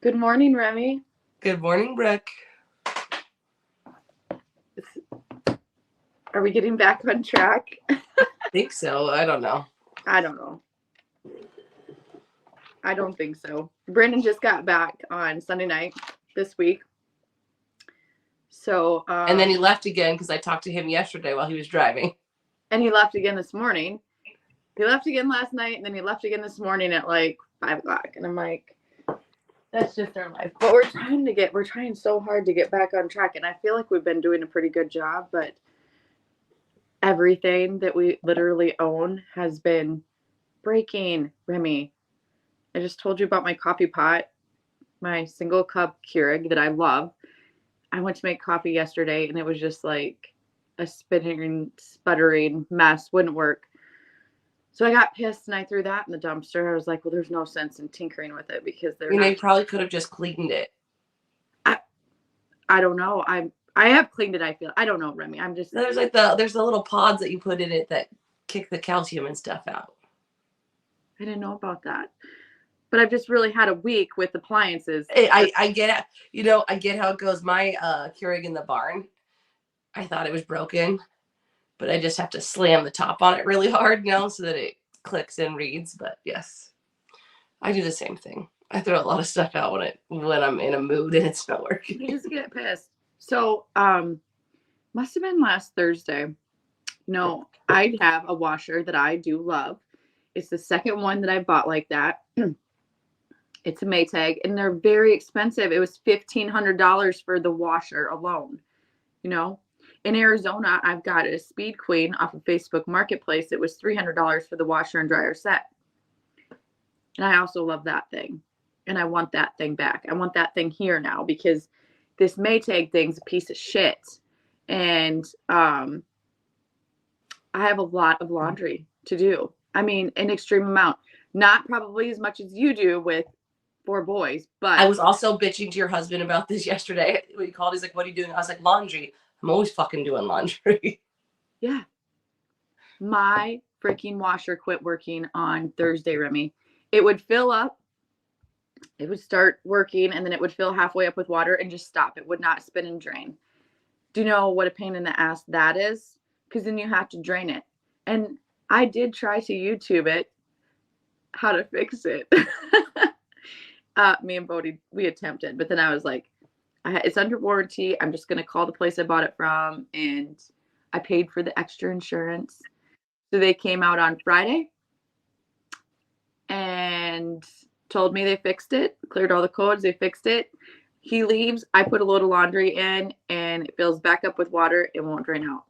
Good morning, Remy. Good morning, Brooke. Are we getting back on track? I think so. I don't know. I don't know. I don't think so. Brandon just got back on Sunday night this week. So and then he left again because I talked to him yesterday while he was driving. And he left again this morning. He left again last night, and then he left again this morning at like 5 o'clock. And I'm like, that's just our life. But we're trying so hard to get back on track. And I feel like we've been doing a pretty good job, but everything that we literally own has been breaking. Remy, I just told you about my coffee pot, my single cup Keurig that I love. I went to make coffee yesterday and it was just like a spinning, sputtering mess. Wouldn't work. So I got pissed and I threw that in the dumpster. I was like, well, there's no sense in tinkering with it because you probably could have just cleaned it. I don't know. I have cleaned it, I feel. I don't know, Remy. I'm just... There's the little pods that you put in it that kick the calcium and stuff out. I didn't know about that. But I've just really had a week with appliances. I get it. I get how it goes. My Keurig in the barn, I thought it was broken, but I just have to slam the top on it really hard now so that it clicks and reads. But yes, I do the same thing. I throw a lot of stuff out when I'm in a mood and it's not working. You just get pissed. So, must have been last Thursday. I have a washer that I do love. It's the second one that I bought like that. It's a Maytag, and they're very expensive. It was $1,500 for the washer alone. In Arizona, I've got a Speed Queen off of Facebook Marketplace. It was $300 for the washer and dryer set. And I also love that thing. And I want that thing back. I want that thing here now because this Maytag thing's a piece of shit. And I have a lot of laundry to do. I mean, an extreme amount. Not probably as much as you do with 4 boys, but... I was also bitching to your husband about this yesterday. When he called, he's like, what are you doing? I was like, laundry. I'm always fucking doing laundry. Yeah. My freaking washer quit working on Thursday, Remy. It would fill up. It would start working, and then it would fill halfway up with water and just stop. It would not spin and drain. Do you know what a pain in the ass that is? Because then you have to drain it. And I did try to YouTube it, how to fix it. Me and Bodie, we attempted, but then I was like, it's under warranty. I'm just going to call the place I bought it from, and I paid for the extra insurance. So they came out on Friday and told me they fixed it, cleared all the codes, they fixed it. He leaves, I put a load of laundry in, and it fills back up with water. It won't drain out.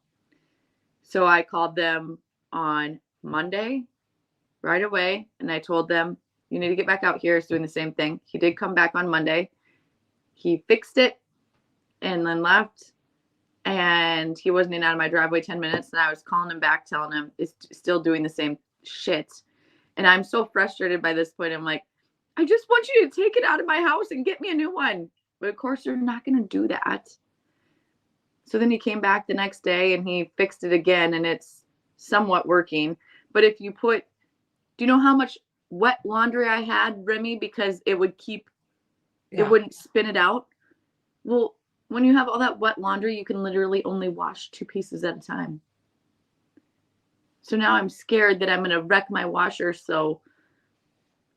So I called them on Monday right away, and I told them, you need to get back out here. It's doing the same thing. He did come back on Monday. He fixed it and then left, and he wasn't even out of my driveway 10 minutes, and I was calling him back, telling him it's still doing the same shit. And I'm so frustrated by this point. I'm like, I just want you to take it out of my house and get me a new one. But of course, they're not going to do that. So then he came back the next day and he fixed it again, and it's somewhat working. But if you do you know how much wet laundry I had, Remy, because it would it wouldn't spin it out? Well, when you have all that wet laundry, you can literally only wash 2 pieces at a time. So now I'm scared that I'm going to wreck my washer. So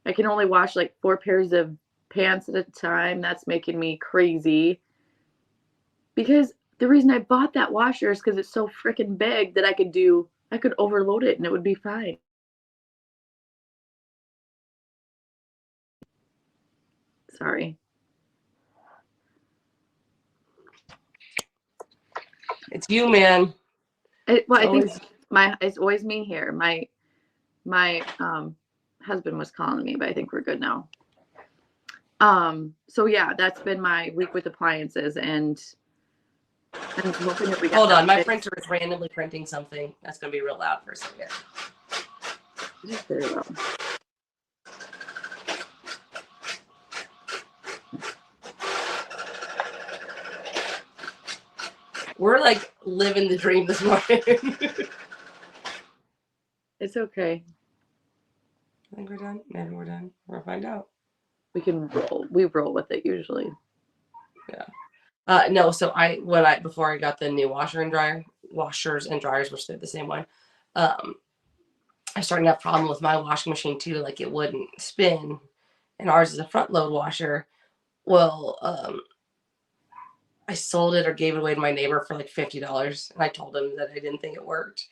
I can only wash like 4 pairs of pants at a time. That's making me crazy. Because the reason I bought that washer is because it's so freaking big that I could overload it and it would be fine. Sorry. It's you, man. I think it's always me here. My husband was calling me, but I think we're good now. So yeah, that's been my week with appliances, and I'm hoping that we Hold on, my printer is randomly printing something. That's gonna be real loud for a second. Very well. We're like living the dream this morning. It's okay. I think we're done. Maybe we're done. We'll find out. We roll with it usually. Yeah. No, so before I got the new washers and dryers, which they're the same one, I started to have a problem with my washing machine too. Like it wouldn't spin, and ours is a front load washer. Well, I sold it or gave it away to my neighbor for like $50, and I told him that I didn't think it worked,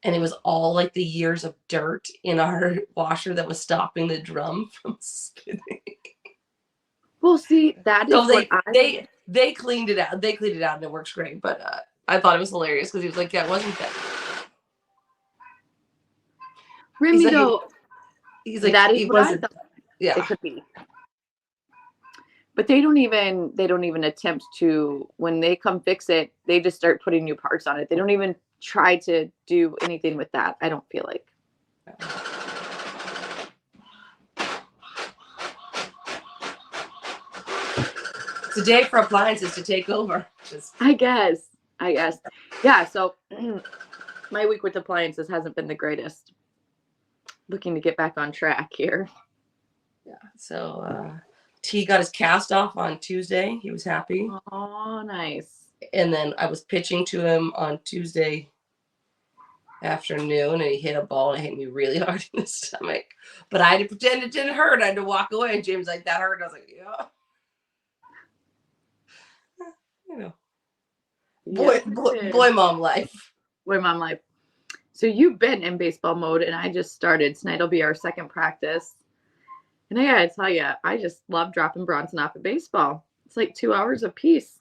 and it was all like the years of dirt in our washer that was stopping the drum from spinning. Well, see, that is So what they cleaned it out. They cleaned it out, and it works great. But I thought it was hilarious because he was like, "Yeah, it wasn't that." Remy though. He's like, that is it what I wasn't. thought Yeah. it could be. But they don't even attempt to, when they come fix it, they just start putting new parts on it. They don't even try to do anything with that, I don't feel like. It's a day for appliances to take over. I guess. Yeah, so my week with appliances hasn't been the greatest. Looking to get back on track here. Yeah. So T got his cast off on Tuesday. He was happy. Oh, nice. And then I was pitching to him on Tuesday afternoon, and he hit a ball and it hit me really hard in the stomach. But I had to pretend it didn't hurt. I had to walk away. And James like, that hurt. And I was like, yeah. You know. Boy mom life. Boy mom life. So you've been in baseball mode, and I just started. Tonight will be our second practice. And I gotta tell you, I just love dropping Bronson off at baseball. It's like 2 hours apiece.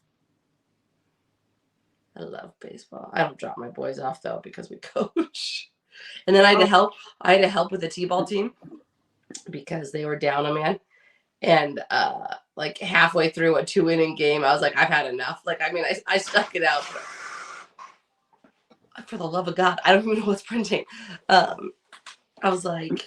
I love baseball. I don't drop my boys off though because we coach. And then I had to help. I had to help with the T-ball team because they were down a man. And like halfway through a 2-inning game, I was like, I've had enough. Like, I mean, I stuck it out. But for the love of God, I don't even know what's printing. I was like,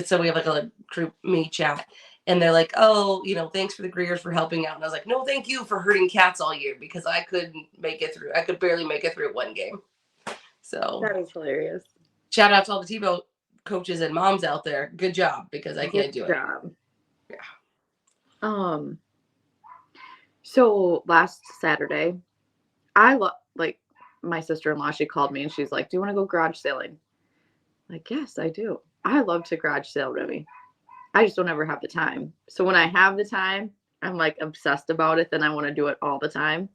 so we have like a group me chat, and they're like, oh, thanks for the Greers for helping out. And I was like, no, thank you for hurting cats all year because I couldn't make it through. I could barely make it through one game. So that is hilarious. Shout out to all the T-ball coaches and moms out there. Good job, because I can't do it. Yeah. So last Saturday, like my sister-in-law, she called me and she's like, do you want to go garage sailing? Like, yes, I do. I love to garage sale, Remy. I just don't ever have the time. So when I have the time, I'm like obsessed about it. Then I want to do it all the time.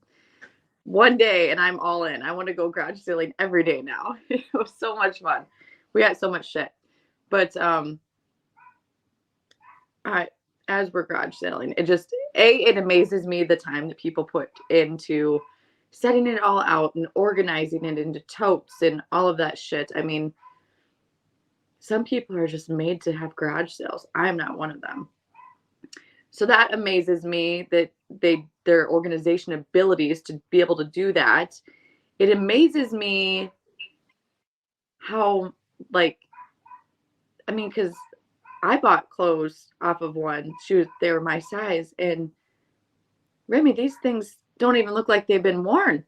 One day and I'm all in. I want to go garage sailing every day now. It was so much fun. We had so much shit. But as we're garage sailing, it amazes me the time that people put into setting it all out and organizing it into totes and all of that shit. I mean, some people are just made to have garage sales. I'm not one of them. So that amazes me that their organization abilities to be able to do that. It amazes me how, because I bought clothes off of one. They were my size. And Remy, these things don't even look like they've been worn.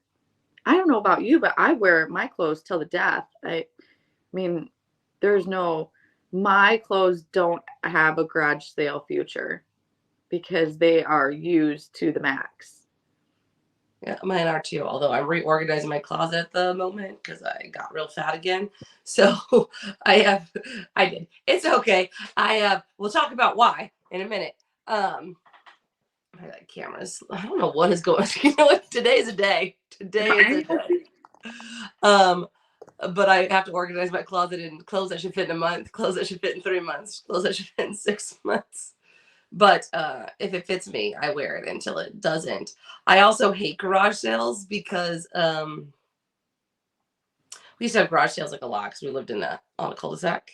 I don't know about you, but I wear my clothes till the death. I mean, my clothes don't have a garage sale future because they are used to the max. Yeah, mine are too. Although I'm reorganizing my closet at the moment because I got real fat again. So I did. It's okay. We'll talk about why in a minute. I got cameras. I don't know what is going on. You know what? Today's a day. Today is a day. But I have to organize my closet in clothes that should fit in a month, clothes that should fit in 3 months, clothes that should fit in 6 months. But if it fits me, I wear it until it doesn't. I also hate garage sales because we used to have garage sales like a lot because we lived on a cul-de-sac.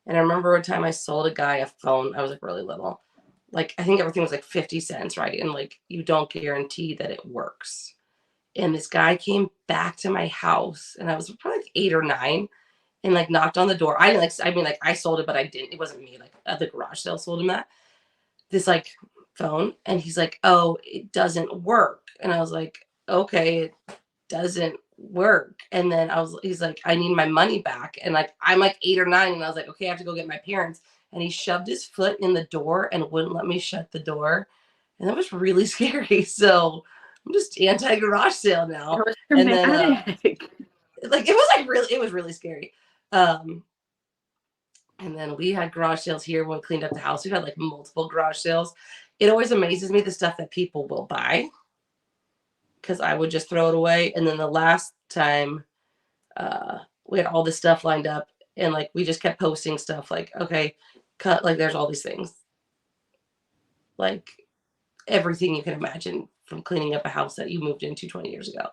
And I remember one time I sold a guy a phone. I was like really little. Like, I think everything was like 50 cents, right? And like, you don't guarantee that it works. And this guy came back to my house, and I was probably like 8 or 9, and like knocked on the door. I sold it, but I didn't. It wasn't me. Like, at the garage sale sold him this like phone, and he's like, oh, it doesn't work. And I was like, okay, it doesn't work. And then he's like, I need my money back. And like, I'm like 8 or 9, and I was like, okay, I have to go get my parents. and he shoved his foot in the door and wouldn't let me shut the door. And that was really scary. So I'm just anti garage sale now. That was And then dramatic. like it was really scary. And then we had garage sales here when we cleaned up the house. We've had like multiple garage sales. It always amazes me the stuff that people will buy because I would just throw it away. And then the last time we had all this stuff lined up and like we just kept posting stuff like, okay, cut, like there's all these things. Like everything you can imagine from cleaning up a house that you moved into 20 years ago,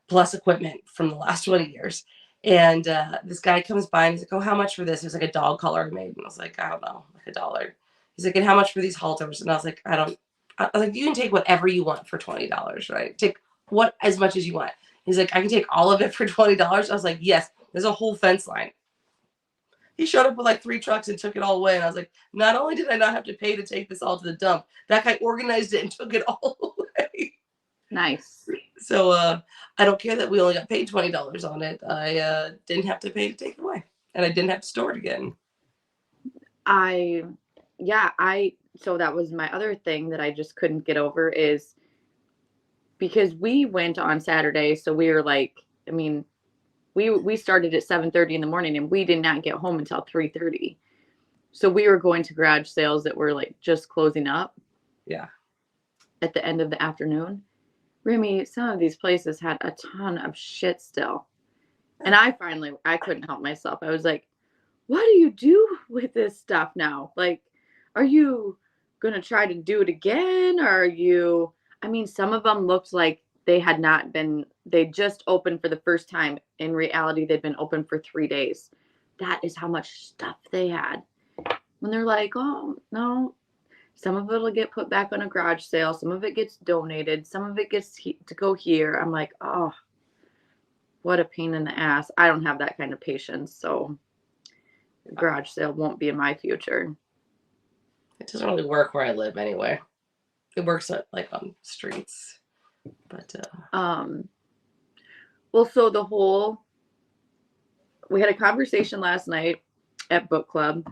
plus equipment from the last 20 years. And this guy comes by and he's like, oh, how much for this? It was like a dog collar I made. And I was like, I don't know, like $1. He's like, and how much for these halters? And I was like, I was like, you can take whatever you want for $20, right? Take what as much as you want. He's like, I can take all of it for $20. I was like, yes, there's a whole fence line. He showed up with like 3 trucks and took it all away. And I was like, not only did I not have to pay to take this all to the dump, that guy organized it and took it all away. Nice. So I don't care that we only got paid $20 on it. I didn't have to pay to take it away. And I didn't have to store it again. So that was my other thing that I just couldn't get over is because we went on Saturday. So we were like, I mean, we started at 7:30 in the morning and we did not get home until 3:30. So we were going to garage sales that were like just closing up. Yeah. At the end of the afternoon. Remy, some of these places had a ton of shit still. And I couldn't help myself. I was like, what do you do with this stuff now? Like, are you going to try to do it again? Or some of them looked like they just opened for the first time. In reality, they'd been open for 3 days. That is how much stuff they had. When they're like, oh, no, some of it will get put back on a garage sale. Some of it gets donated. Some of it gets to go here. I'm like, oh, what a pain in the ass. I don't have that kind of patience. So garage sale won't be in my future. It doesn't really work where I live anyway. It works like on streets. But well, we had a conversation last night at book club,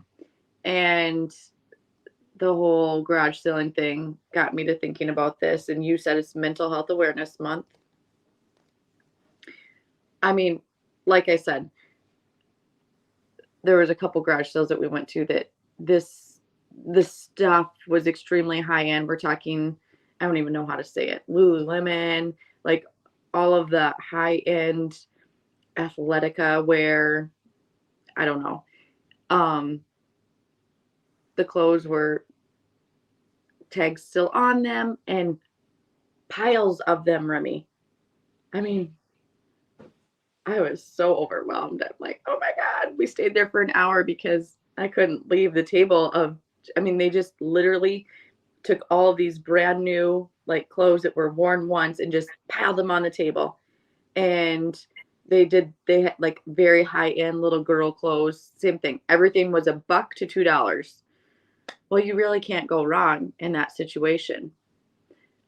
and the whole garage selling thing got me to thinking about this. And you said it's Mental Health Awareness Month. I mean, like I said, there was a couple garage sales that we went to that the stuff was extremely high end. We're talking, I don't even know how to say it, Lululemon, like all of the high end Athletica wear. I don't know. The clothes were tags still on them and piles of them, Remy. I mean, I was so overwhelmed. I'm like, oh my God, we stayed there for an hour because I couldn't leave the table they just literally took all of these brand new like clothes that were worn once and just piled them on the table. And they had like very high end little girl clothes, same thing. Everything was $1 to $2. Well, you really can't go wrong in that situation.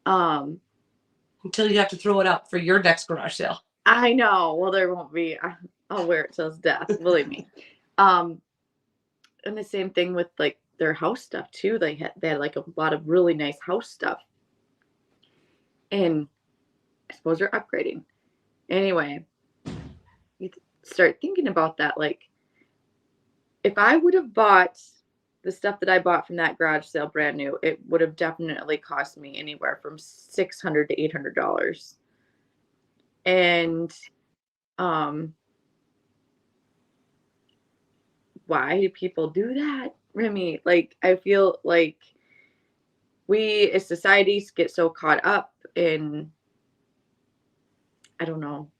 Until you have to throw it out for your next garage sale. I know. Well, there won't be. I'll wear it till death. Believe me. And the same thing with like their house stuff too. They had like a lot of really nice house stuff. And I suppose they're upgrading. Anyway, you start thinking about that. Like, if I would have bought the stuff that I bought from that garage sale brand new, it would have definitely cost me anywhere from $600 to $800. And why do people do that, Remy? Like, I feel like we as societies get so caught up in, I don't know.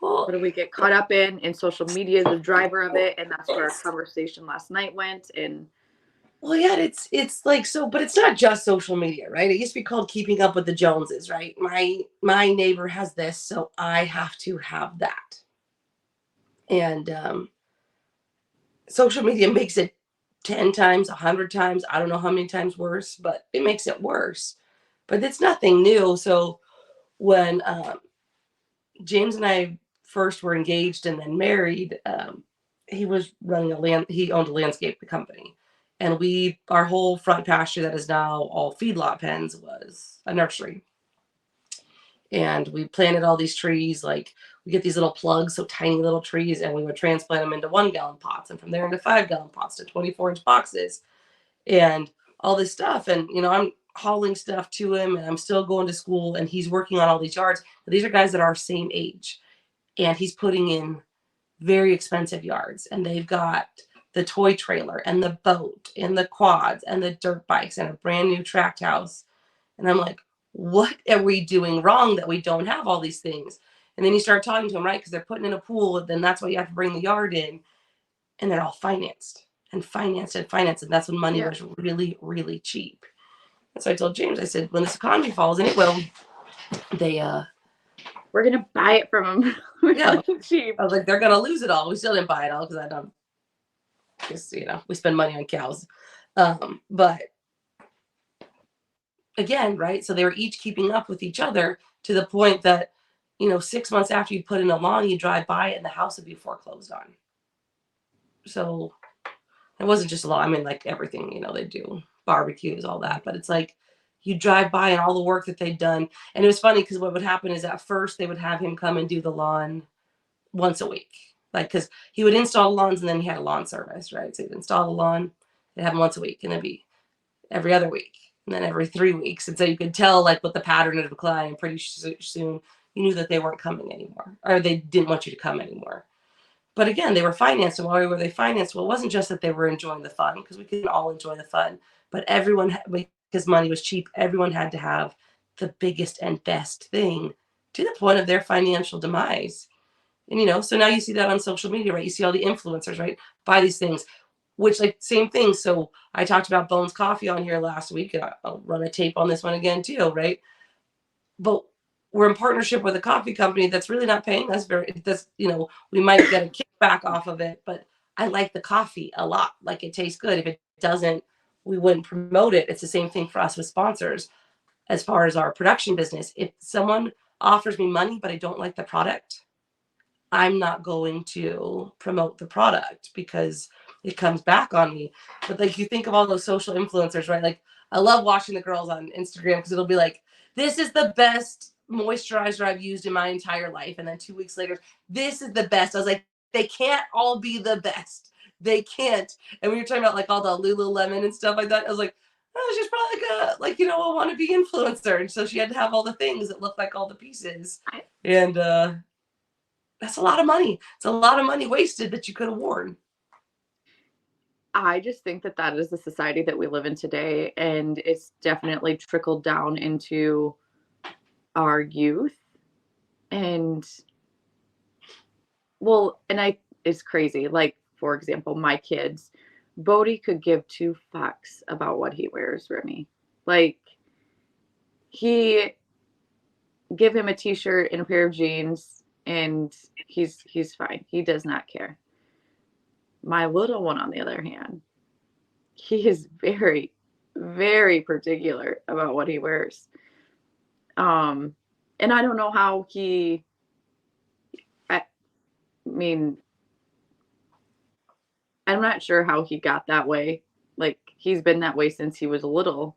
Well, what do we get caught up in social media is the driver of it, and that's where our conversation last night went. And well, yeah, it's like so, but it's not just social media, right? It used to be called keeping up with the Joneses, right? My neighbor has this, so I have to have that. And social media makes it 10 times, 100 times, I don't know how many times worse, but it makes it worse. But it's nothing new. So when James and I first were engaged and then married, he was running he owned a landscape company. And our whole front pasture that is now all feedlot pens was a nursery. And we planted all these trees, like we get these little plugs, so tiny little trees, and we would transplant them into 1 gallon pots, and from there into 5 gallon pots to 24-inch boxes and all this stuff. And, I'm hauling stuff to him and I'm still going to school and he's working on all these yards. But these are guys that are our same age and he's putting in very expensive yards and they've got the toy trailer and the boat and the quads and the dirt bikes and a brand new tract house. And I'm like, what are we doing wrong that we don't have all these things? And then you start talking to them, right? Because they're putting in a pool, then that's why you have to bring the yard in. And they're all financed and financed and financed. And that's when money was really, really cheap. And so I told James, I said, when this economy falls, and it will, we're going to buy it from them really cheap. I was like, they're going to lose it all. We still didn't buy it all because I don't, because, we spend money on cows. But again, right? So they were each keeping up with each other to the point that, 6 months after you put in a lawn, you drive by it and the house would be foreclosed on. So it wasn't just a lawn. I mean, like everything, they do barbecues, all that. But it's like you drive by and all the work that they'd done. And it was funny because what would happen is at first they would have him come and do the lawn once a week. Like, because he would install lawns and then he had a lawn service, right? So he'd install the lawn, they'd have him once a week and it'd be every other week and then every 3 weeks. And so you could tell like what the pattern of decline, and pretty soon you knew that they weren't coming anymore or they didn't want you to come anymore. But again, they were financed. And why were they financed? Well, it wasn't just that they were enjoying the fun, because we could all enjoy the fun, but everyone, because money was cheap, everyone had to have the biggest and best thing to the point of their financial demise. And, so now you see that on social media, right? You see all the influencers, right? Buy these things, which like same thing. So I talked about Bones Coffee on here last week, and I'll run a tape on this one again too, right? But we're in partnership with a coffee company that's really not paying us we might get a kickback off of it, but I like the coffee a lot. Like it tastes good. If it doesn't, we wouldn't promote it. It's the same thing for us with sponsors. As far as our production business, if someone offers me money, but I don't like the product, I'm not going to promote the product because it comes back on me. But like you think of all those social influencers, right? Like I love watching the girls on Instagram because it'll be like, this is the best moisturizer I've used in my entire life. And then 2 weeks later, this is the best. I was like, they can't all be the best. They can't. And when you're talking about like all the Lululemon and stuff like that, I was like, oh, she's probably like a wannabe influencer. And so she had to have all the things that look like all the pieces. And that's a lot of money. It's a lot of money wasted that you could have worn. I just think that is the society that we live in today. And it's definitely trickled down into our youth. And it's crazy. Like, for example, my kids, Bodie could give 2 fucks about what he wears, Remy. Like, give him a t-shirt and a pair of jeans and he's fine. He does not care. My little one, on the other hand, he is very, very particular about what he wears. And I don't know how I mean, I'm not sure how he got that way. Like, he's been that way since he was little.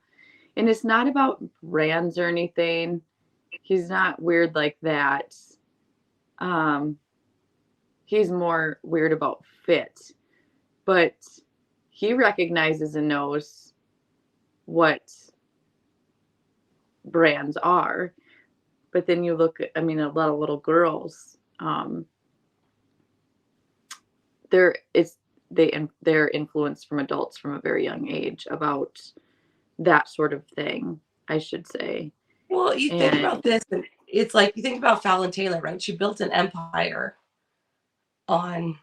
And it's not about brands or anything. He's not weird like that. He's more weird about fit. But he recognizes and knows what brands are. But then you look at, a lot of little girls, they're influenced from adults from a very young age about that sort of thing, I should say. Well, you think about this, and it's like you think about Fallon Taylor, right? She built an empire on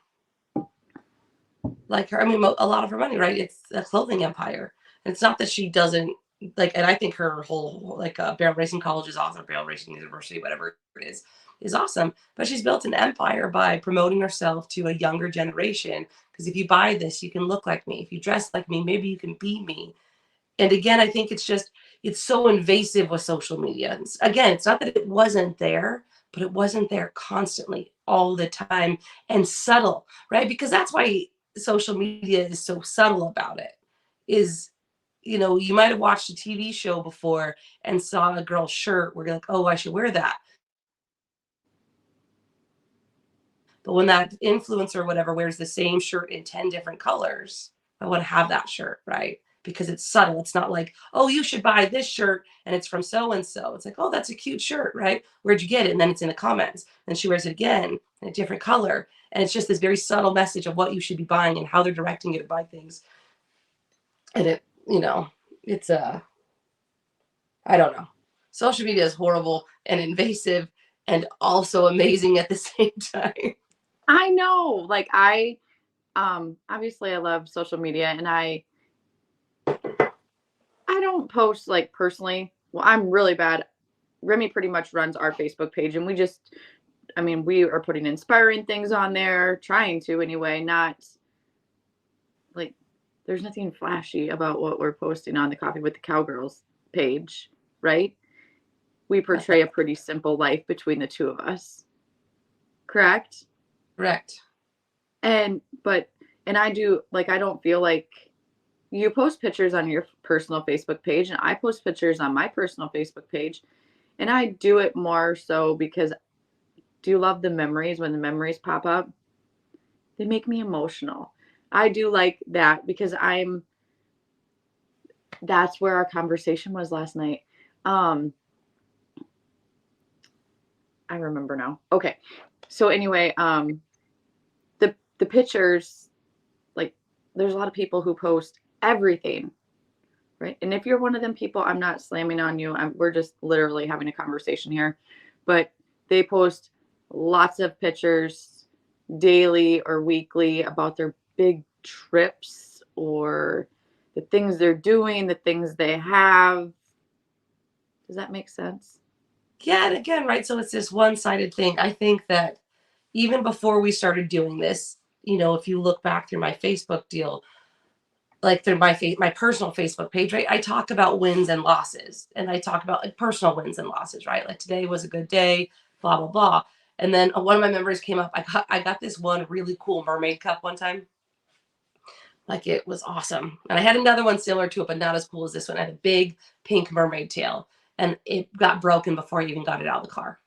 like her. I mean, a lot of her money, right? It's a clothing empire. And it's not that she doesn't like, and I think her whole like barrel racing college is awesome, barrel racing university, whatever it is awesome. But she's built an empire by promoting herself to a younger generation. Because if you buy this, you can look like me. If you dress like me, maybe you can be me. And again, I think it's so invasive with social media. Again, it's not that it wasn't there, but it wasn't there constantly all the time and subtle, right? Because that's why social media is so subtle about it. Is, you might have watched a TV show before and saw a girl's shirt where you're like, oh, I should wear that. But when that influencer or whatever wears the same shirt in 10 different colors, I want to have that shirt, right? Because it's subtle. It's not like, oh, you should buy this shirt and it's from so and so. It's like, oh, that's a cute shirt, right? Where'd you get it? And then it's in the comments. And she wears it again in a different color. And it's just this very subtle message of what you should be buying and how they're directing you to buy things. And it's I don't know. Social media is horrible and invasive and also amazing at the same time. I know. Like obviously I love social media, and I don't post like personally. Well, I'm really bad. Remy pretty much runs our Facebook page, and we are putting inspiring things on there, trying to anyway, not like there's nothing flashy about what we're posting on the Coffee with the Cowgirls page, right? We portray a pretty simple life between the two of us. Correct? Correct. And I do, like, I don't feel like you post pictures on your personal Facebook page, and I post pictures on my personal Facebook page. And I do it more so because do you love the memories when the memories pop up? They make me emotional. I do like that because that's where our conversation was last night. I remember now. Okay. So anyway, the pictures, like, there's a lot of people who post everything, right? And if you're one of them people, I'm not slamming on you. We're just literally having a conversation here. But they post lots of pictures daily or weekly about their big trips or the things they're doing, the things they have. Does that make sense? Yeah, and again, right? So it's this one-sided thing. I think that even before we started doing this, if you look back through my Facebook deal, like through my personal Facebook page, right? I talk about wins and losses, and I talk about like personal wins and losses, right? Like today was a good day, blah blah blah. And then one of my members came up. I got this one really cool mermaid cup one time. Like it was awesome. And I had another one similar to it, but not as cool as this one. I had a big pink mermaid tail, and it got broken before I even got it out of the car.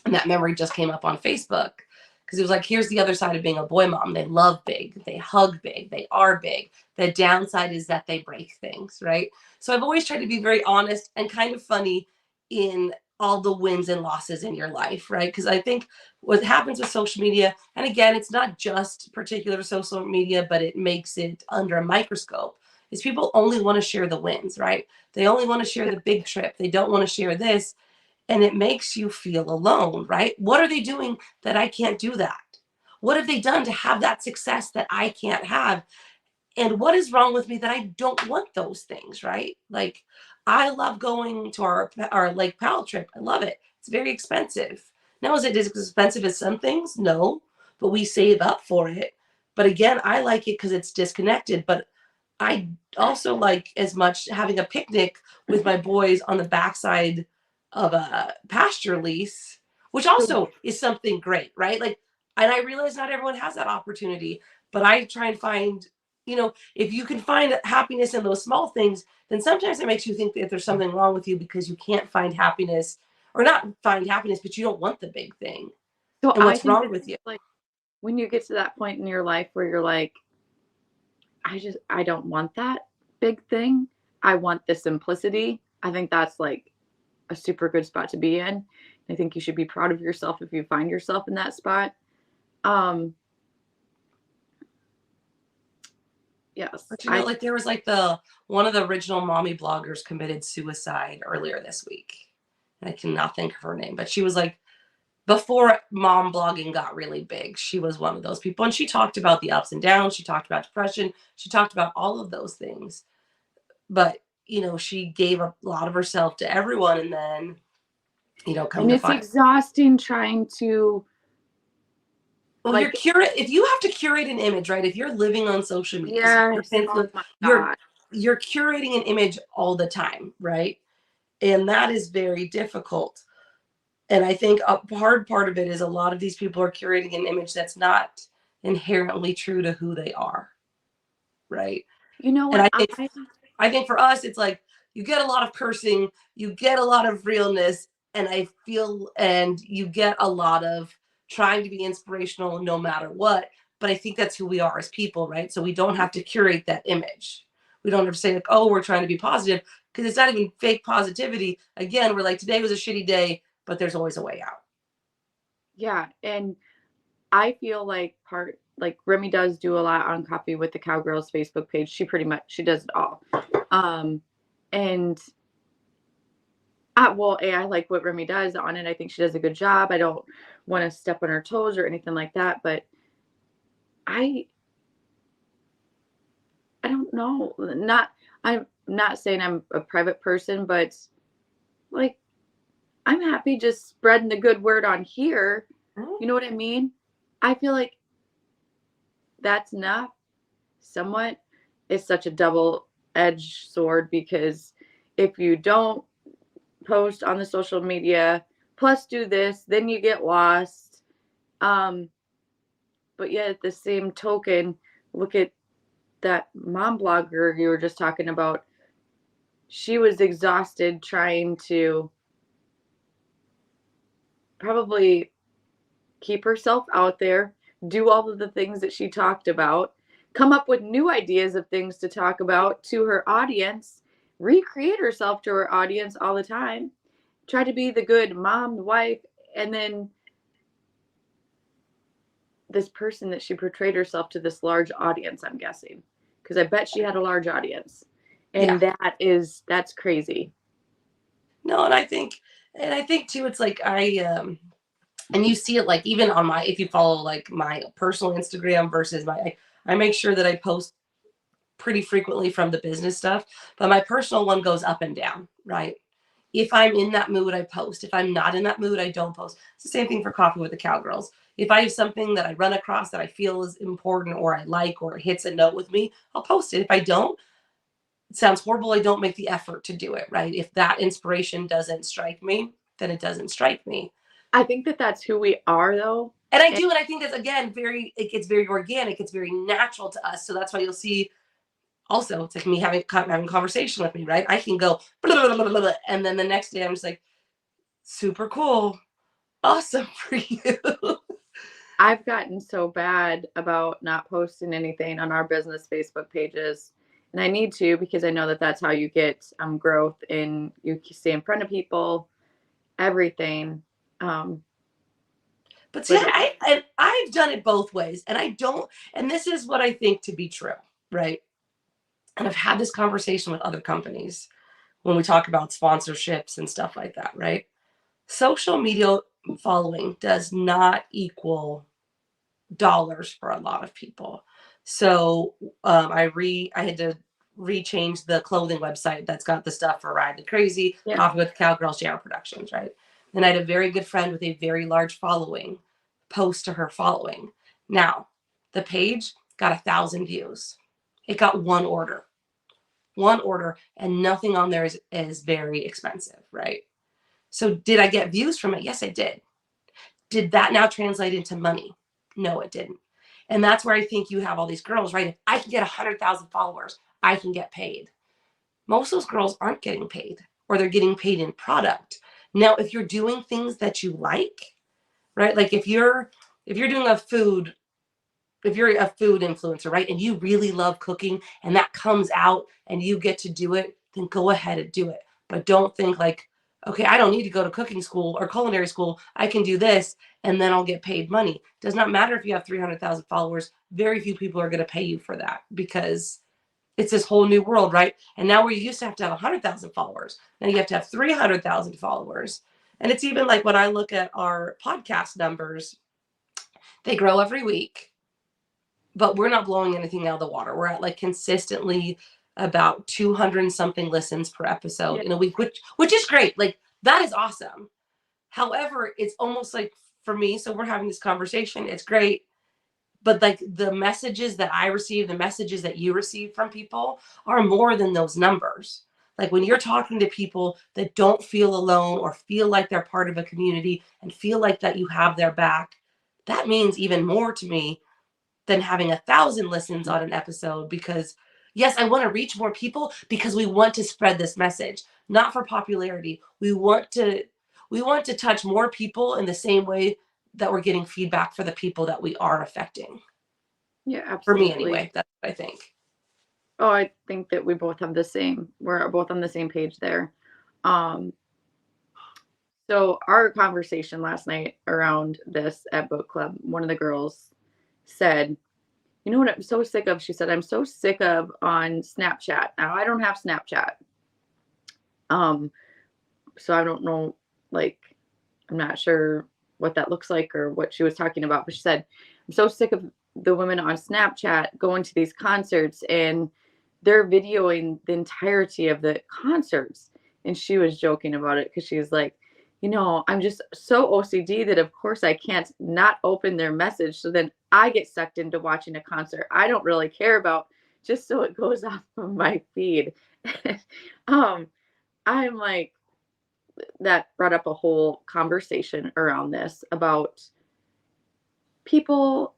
And that memory just came up on Facebook because it was like, here's the other side of being a boy mom. They love big, they hug big, they are big. The downside is that they break things, right? So I've always tried to be very honest and kind of funny in all the wins and losses in your life, right? Because I think what happens with social media, and again, it's not just particular social media, but it makes it under a microscope, is people only want to share the wins, right? They only want to share the big trip. They don't want to share this. And it makes you feel alone, right? What are they doing that I can't do that? What have they done to have that success that I can't have? And what is wrong with me that I don't want those things, right? Like, I love going to our Lake Powell trip. I love it. It's very expensive. Now, is it as expensive as some things? No, but we save up for it. But again, I like it because it's disconnected. But I also like as much having a picnic with my boys on the backside of a pasture lease, which also is something great, right? Like, and I realize not everyone has that opportunity, but I try and find, if you can find happiness in those small things, then sometimes it makes you think that there's something wrong with you because you can't find happiness, or not find happiness, but you don't want the big thing. So And I what's think wrong that, with you? like, when you get to that point in your life where you're like, I don't want that big thing. I want the simplicity. I think that's like a super good spot to be in. I think you should be proud of yourself if you find yourself in that spot. Yes. But like there was like one of the original mommy bloggers committed suicide earlier this week. And I cannot think of her name, but she was like, before mom blogging got really big, she was one of those people. And she talked about the ups and downs. She talked about depression. She talked about all of those things. But, she gave a lot of herself to everyone. And then, come and to it's find. exhausting trying to, Well, like, if you have to curate an image, right? If you're living on social media, yes, oh my you're God. you're curating an image all the time, right? And that is very difficult. And I think a hard part of it is a lot of these people are curating an image that's not inherently true to who they are, right? You know And what? I think for us, it's like you get a lot of cursing, you get a lot of realness, and I feel, and you get a lot of trying to be inspirational no matter what. But I think that's who we are as people, right? So we don't have to curate that image. We don't have to say like, oh, we're trying to be positive, because it's not even fake positivity. Again, we're like, today was a shitty day, but there's always a way out. Yeah, and I feel like Remy does do a lot on Coffee with the Cowgirls Facebook page. She does it all. Um and I like what Remy does on it. I think she does a good job. I don't want to step on her toes or anything like that, but I I don't know. I'm not saying I'm a private person, but like I'm happy just spreading the good word on here. You know what I mean? I feel like that's enough. Somewhat is such a double-edged sword because if you don't post on the social media plus do this, then you get lost. Um, but yet at the same token, look at that mom blogger you were just talking about. She was exhausted trying to probably keep herself out there, do all of the things that she talked about, come up with new ideas of things to talk about to her audience, recreate herself to her audience all the time, try to be the good mom, the wife, and then this person that she portrayed herself to this large audience, I'm guessing. Because I bet she had a large audience. Yeah. And that's crazy. No, and I think too, it's like and you see it like even on my, if you follow like my personal Instagram versus I make sure that I post pretty frequently from the business stuff, but my personal one goes up and down, right? If I'm in that mood, I post. If I'm not in that mood, I don't post. It's the same thing for Coffee with the Cowgirls. If I have something that I run across that I feel is important or I like or it hits a note with me, I'll post it. If I don't, it sounds horrible. I don't make the effort to do it, right? If that inspiration doesn't strike me, then it doesn't strike me. I think that that's who we are, though. And I And do, and I think that's again it gets very organic. It's very natural to us. So that's why you'll see. Also, it's like me having conversation with me, right? I can go blah, blah, blah, blah, blah, and then the next day I'm just like, super cool, awesome for you. I've gotten so bad about not posting anything on our business Facebook pages. And I need to because I know that that's how you get growth and you stay in front of people, everything. Um, But see, but I've done it both ways, and I don't. And this is what I think to be true, right? And I've had this conversation with other companies when we talk about sponsorships and stuff like that, right? Social media following does not equal dollars for a lot of people. So I had to rechange the clothing website that's got the stuff for Ride the Crazy, yeah, Coffee with Cowgirls, JR Productions, right? And I had a very good friend with a very large following post to her following. Now, the page got 1,000 views. It got one order, and nothing on there is very expensive, right? So did I get views from it? Yes, I did. Did that now translate into money? No, it didn't. And that's where I think you have all these girls, right? If I can get 100,000 followers, I can get paid. Most of those girls aren't getting paid, or they're getting paid in product. Now, if you're doing things that you like, right? Like if you're doing if you're a food influencer, right? And you really love cooking and that comes out and you get to do it, then go ahead and do it. But don't think like, okay, I don't need to go to cooking school or culinary school. I can do this and then I'll get paid money. Does not matter if you have 300,000 followers. Very few people are going to pay you for that because it's this whole new world, right? And now where you used to have 100,000 followers, now you have to have 300,000 followers. And it's even like when I look at our podcast numbers, they grow every week, but we're not blowing anything out of the water. We're at like consistently about 200 something listens per episode yeah, in a week, which is great. Like that is awesome. However, it's almost like for me, so we're having this conversation, it's great, but like the messages that I receive, the messages that you receive from people are more than those numbers. Like when you're talking to people that don't feel alone or feel like they're part of a community and feel like that you have their back, that means even more to me than having 1,000 listens on an episode. Because yes, I want to reach more people because we want to spread this message, not for popularity. We want to touch more people in the same way that we're getting feedback for the people that we are affecting. Yeah, For me absolutely. anyway, that's what I think. Oh, I think that we both have the same. We're both on the same page there. Um, so our conversation last night around this at book club, one of the girls said, "You know what I'm so sick of?" She said, "I'm so sick of on Snapchat." Now I don't have Snapchat. Um, so I don't know, like, I'm not sure what that looks like or what she was talking about, but she said, "I'm so sick of the women on Snapchat going to these concerts and they're videoing the entirety of the concerts." And she was joking about it because she was like, I'm just so OCD that of course I can't not open their message. So then I get sucked into watching a concert I don't really care about just so it goes off of my feed. um, I'm like, that brought up a whole conversation around this about people,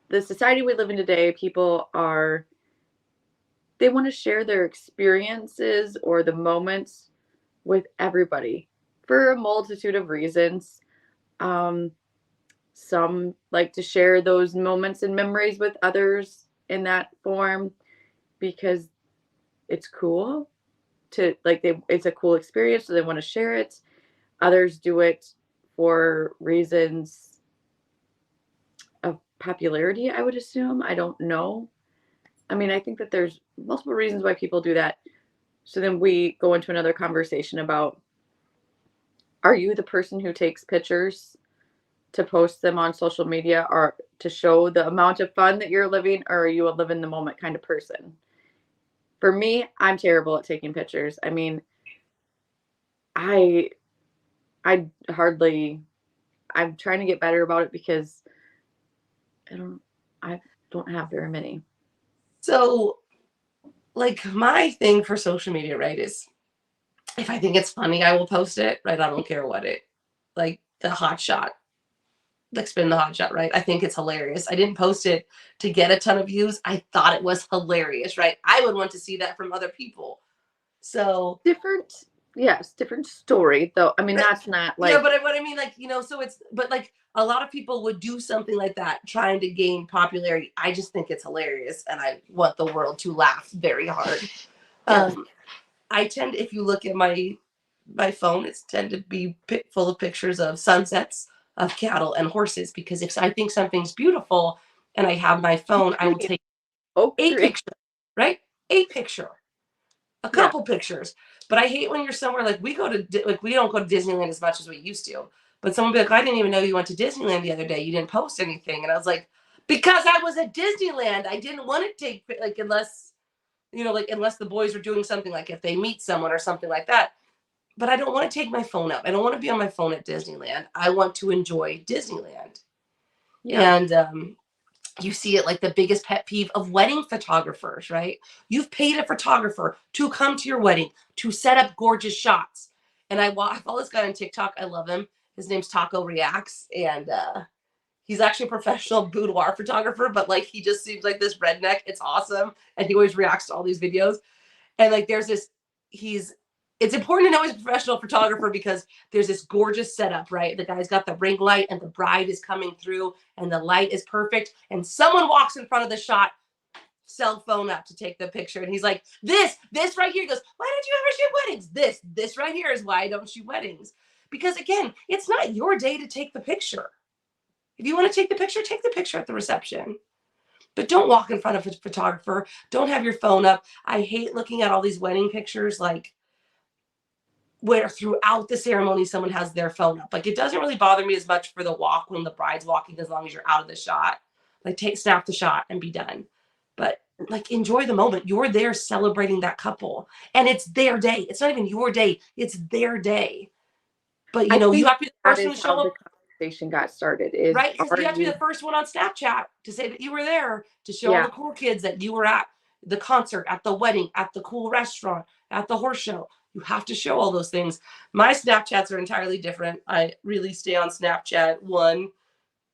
the society we live in today. People are, they want to share their experiences or the moments with everybody for a multitude of reasons. Um, some like to share those moments and memories with others in that form because it's cool to like it's a cool experience, so they want to share it. Others do it for reasons of popularity, I would assume. I don't know. I mean, I think that there's multiple reasons why people do that. So then we go into another conversation about, are you the person who takes pictures to post them on social media or to show the amount of fun that you're living, or are you a live in the moment kind of person? For me, I'm terrible at taking pictures. I mean, I I hardly, I'm trying to get better about it because I don't I don't have very many. So, like, my thing for social media, right, is if I think it's funny, I will post it, right? I don't care what it, like the hot shot, like spin the hot shot, right? I think it's hilarious. I didn't post it to get a ton of views. I thought it was hilarious, right? I would want to see that from other people. So, Different, yes, different story though. I mean, but that's not yeah, like, but what I mean, like, so it's, but like a lot of people would do something like that trying to gain popularity. I just think it's hilarious and I want the world to laugh very hard. yes, Um, I tend, if you look at my phone, it's tend to be full of pictures of sunsets, of cattle and horses. Because if I think something's beautiful and I have my phone, I will take oak a tree. picture, right? A picture, a Yeah, couple pictures. But I hate when you're somewhere like we don't go to Disneyland as much as we used to. But someone will be like, I didn't even know you went to Disneyland the other day. You didn't post anything, and I was like, because I was at Disneyland. I didn't want to take like unless the boys were doing something like if they meet someone or something like that. But I don't want to take my phone up. I don't want to be on my phone at Disneyland. I want to enjoy Disneyland. yeah, And you see it like the biggest pet peeve of wedding photographers, right? You've paid a photographer to come to your wedding to set up gorgeous shots. And I follow this guy on TikTok. I love him. His name's Taco Reacts, and he's actually a professional boudoir photographer, but like he just seems like this redneck. It's awesome, and he always reacts to all these videos. And like there's this, he's it's important to know he's a professional photographer because there's this gorgeous setup, right? The guy's got the ring light and the bride is coming through and the light is perfect. And someone walks in front of the shot, cell phone up to take the picture. And he's like, this right here. He goes, why don't you ever shoot weddings? This right here is why I don't shoot weddings. Because again, it's not your day to take the picture. If you want to take the picture at the reception. But don't walk in front of a photographer. Don't have your phone up. I hate looking at all these wedding pictures, like where throughout the ceremony someone has their phone up. Like it doesn't really bother me as much for the walk when the bride's walking, as long as you're out of the shot. Like snap the shot and be done. But like enjoy the moment. You're there celebrating that couple, and it's their day. It's not even your day. It's their day. But I you think have to be the that first one is to how show the up. conversation got started. Is, Right? Because are you have to be you? the first one on Snapchat to say that you were there, to show all Yeah, the cool kids that you were at. the concert, at the wedding, at the cool restaurant, at the horse show. You have to show all those things. My Snapchats are entirely different. I really stay on Snapchat, one,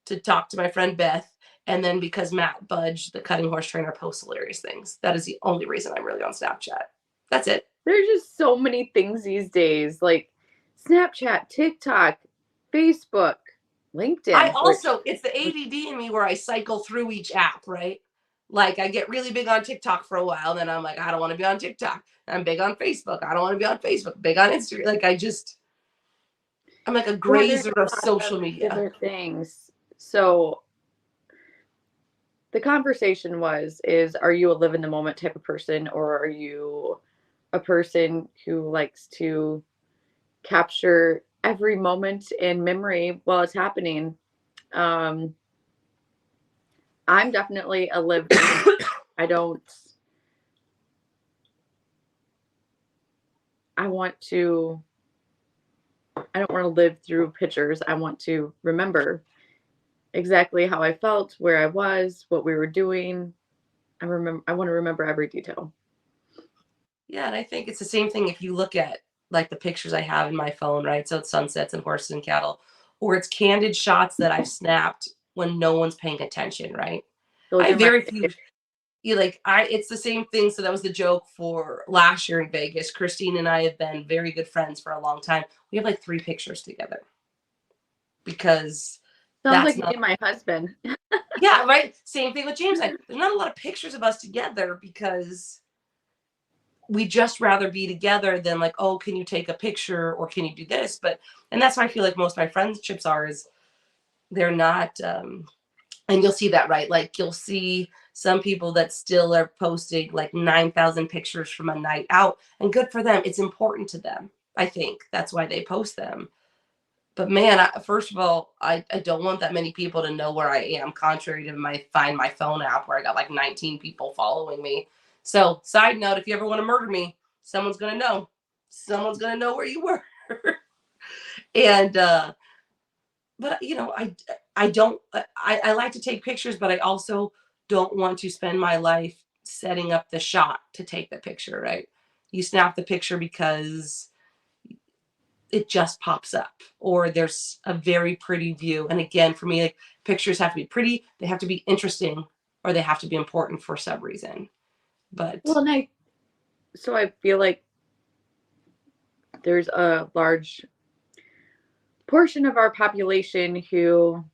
to talk to my friend Beth, and then because Matt Budge, the cutting horse trainer, posts hilarious things. That is the only reason I'm really on Snapchat. That's it. There's just so many things these days, like Snapchat, TikTok, Facebook, I LinkedIn. also, it's the ADD in me where I cycle through each app, right? Like I get really big on TikTok for a while, then I'm like, I don't want to be on TikTok. I'm big on Facebook. I don't want to be on Facebook. Big on Instagram. Like I'm like a There's grazer a of lot social of media. different things. So the conversation is, are you a live in the moment type of person, or are you a person who likes to capture every moment in memory while it's happening? Um, I'm definitely a live in the moment. I don't. I want to. I don't want to live through pictures. I want to remember exactly how I felt, where I was, what we were doing. I want to remember every detail. Yeah, and I think it's the same thing if you look at like the pictures I have in my phone, right? So it's sunsets and horses and cattle, or it's candid shots that I've snapped when no one's paying attention, right? I Those have are my very few. You like I it's the same thing. So that was the joke for last year in Vegas. Christine and I have been very good friends for a long time. We have like 3 pictures together because sounds that's like me not and my husband. yeah, right. Same thing with James and I. There's not a lot of pictures of us together because we just rather be together than like, oh, can you take a picture or can you do this? But and that's why I feel like most of my friendships are is they're not and you'll see that, right? Like you'll see some people that still are posting like 9,000 pictures from a night out, and good for them. It's important to them. I think that's why they post them. But man, first of all, I don't want that many people to know where I am, contrary to my Find My Phone app where I got like 19 people following me. So, side note, if you ever want to murder me, someone's going to know. Someone's going to know where you were. and, but you know, I don't, I like to take pictures, but I also don't want to spend my life setting up the shot to take the picture, right? You snap the picture because it just pops up or there's a very pretty view. And again, for me, like pictures have to be pretty, they have to be interesting, or they have to be important for some reason. But Well, so I feel like there's a large portion of our population who,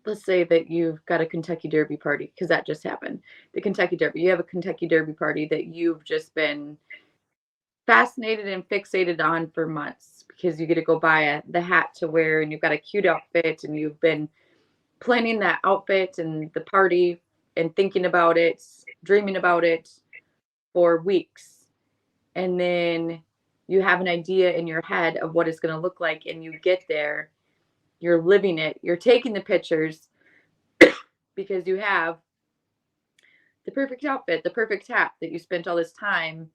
let's say that you've got a Kentucky Derby party, because that just happened. The Kentucky Derby, you have a Kentucky Derby party that you've just been fascinated and fixated on for months because you get to go buy the hat to wear and you've got a cute outfit and you've been planning that outfit and the party and thinking about it, dreaming about it for weeks. And then you have an idea in your head of what it's going to look like, and you get there, you're living it, you're taking the pictures because you have the perfect outfit, the perfect hat that you spent all this time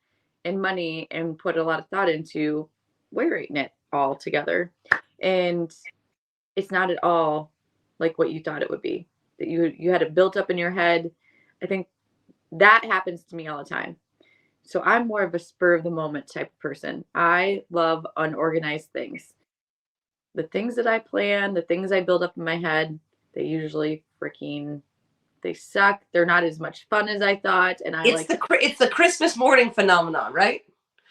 and money and put a lot of thought into wearing it all together. And it's not at all like what you thought it would be. That you had it built up in your head. I think that happens to me all the time. So I'm more of a spur of the moment type of person. I love unorganized things. The things that I plan, the things I build up in my head, they usually freaking they suck. They're not as much fun as I thought, and I like it's the Christmas morning phenomenon, right?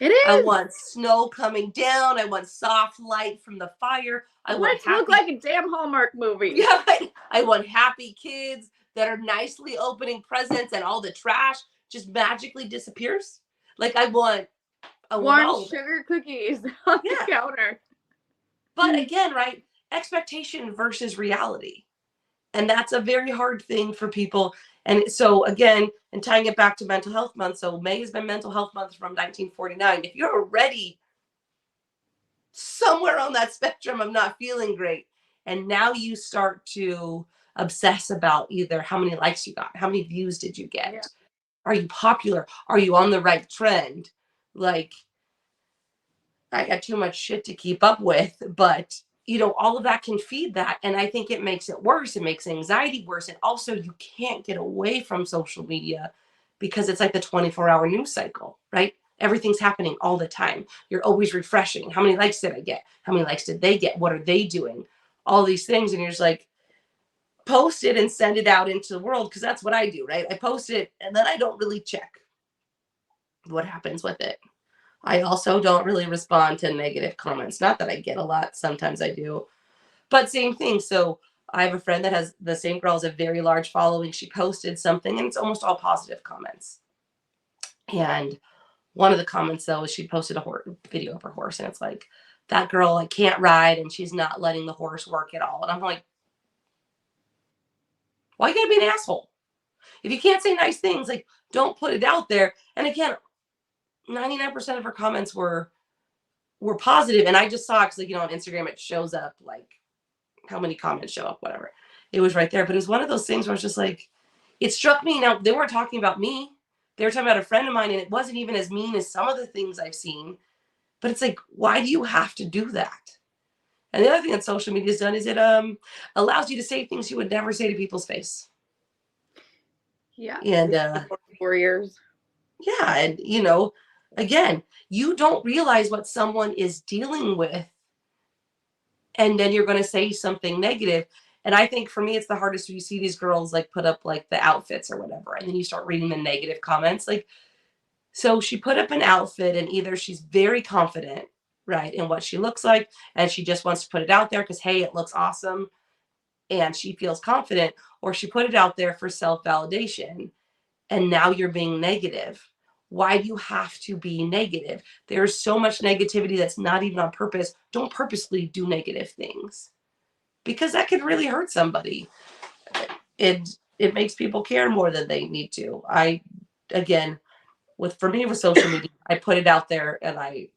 it I is. want snow coming down. I want soft light from the fire. I I want want it to look happy. like a damn Hallmark movie. Yeah, I want happy kids that are nicely opening presents, and all the trash just magically disappears. Like I want Warm all of it. sugar cookies on the Yeah. counter. But again, right? Expectation versus reality. And that's a very hard thing for people. And so again, and tying it back to mental health month. So May has been mental health month from 1949. If you're already somewhere on that spectrum of not feeling great, and now you start to obsess about either how many likes you got, how many views did you Yeah. get? Are you popular? Are you on the right trend? Like I got too much shit to keep up with, but all of that can feed that. And I think it makes it worse. It makes anxiety worse. And also, you can't get away from social media because it's like the 24-hour news cycle, right? Everything's happening all the time. You're always refreshing. How many likes did I get? How many likes did they get? What are they doing? All these things. And you're just like, post it and send it out into the world, because that's what I do, right? I post it and then I don't really check what happens with it. I also don't really respond to negative comments. Not that I get a lot, sometimes I do, but same thing. So I have a friend that has, the same girl has a very large following. She posted something and it's almost all positive comments. And one of the comments though is she posted a video of her horse, and it's like, that girl like can't ride and she's not letting the horse work at all. And I'm like, why you gotta be an asshole? If you can't say nice things, like, don't put it out there. And again, 99% of her comments were positive, and I just saw, because on Instagram it shows up like how many comments show up, whatever. It was right there, but it was one of those things where I was just like, it struck me. Now they weren't talking about me; they were talking about a friend of mine, and it wasn't even as mean as some of the things I've seen. But it's like, why do you have to do that? And the other thing that social media has done is it allows you to say things you would never say to people's face. Yeah. And 4 years. yeah, and again, you don't realize what someone is dealing with, and then you're going to say something negative. And I think for me, it's the hardest when you see these girls like put up like the outfits or whatever, and then you start reading the negative comments. Like, so she put up an outfit, and either she's very confident, right, in what she looks like, and she just wants to put it out there because, hey, it looks awesome, and she feels confident, or she put it out there for self-validation. And now you're being negative. Why do you have to be negative? There's so much negativity that's not even on purpose. Don't purposely do negative things, because that could really hurt somebody. It makes people care more than they need to. Again, for me with social media, I put it out there and I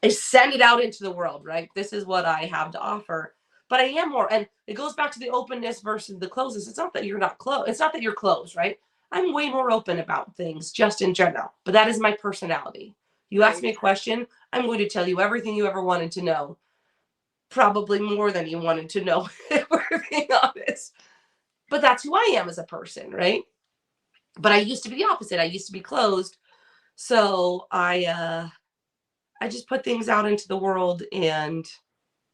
send it out into the world, right? This is what I have to offer. But I am more, and it goes back to the openness versus the closeness. It's not that you're not closed. It's not that you're closed, right? I'm way more open about things just in general, but that is my personality. You ask me a question, I'm going to tell you everything you ever wanted to know, probably more than you wanted to know, if we're being honest. But that's who I am as a person, right? But I used to be the opposite. I used to be closed. So I just put things out into the world and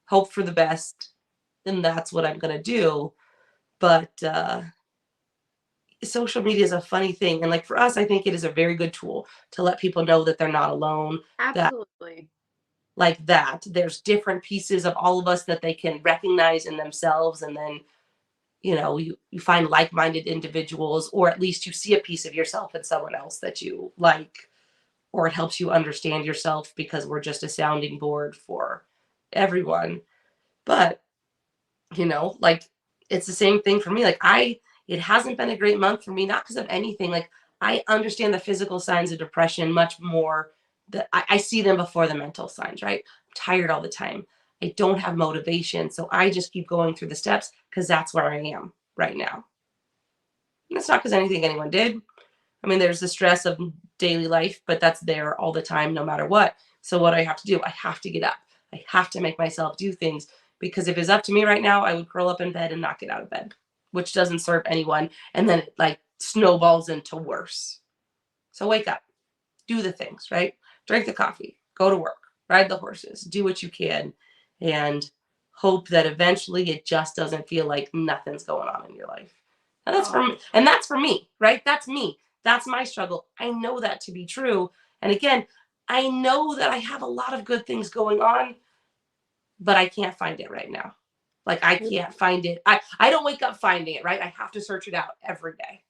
hope for the best, and that's what I'm going to do. But social media is a funny thing, and like for us, I think it is a very good tool to let people know that they're not alone. Absolutely. That there's different pieces of all of us that they can recognize in themselves, and then you find like-minded individuals, or at least you see a piece of yourself in someone else that you like, or it helps you understand yourself, because we're just a sounding board for everyone. But like, it's the same thing for me. Like, it hasn't been a great month for me, not because of anything. Like, I understand the physical signs of depression much more. That I see them before the mental signs, right? I'm tired all the time. I don't have motivation. So I just keep going through the steps because that's where I am right now. And it's not because anyone did. I mean, there's the stress of daily life, but that's there all the time, no matter what. So what do I have to do? I have to get up. I have to make myself do things, because if it's up to me right now, I would curl up in bed and not get out of bed, which doesn't serve anyone. And then it like snowballs into worse. So wake up, do the things, right? Drink the coffee, go to work, ride the horses, do what you can, and hope that eventually it just doesn't feel like nothing's going on in your life. And that's for me, right? That's me. That's my struggle. I know that to be true. And again, I know that I have a lot of good things going on, but I can't find it right now. Like, I can't find it. I don't wake up finding it, right? I have to search it out every day.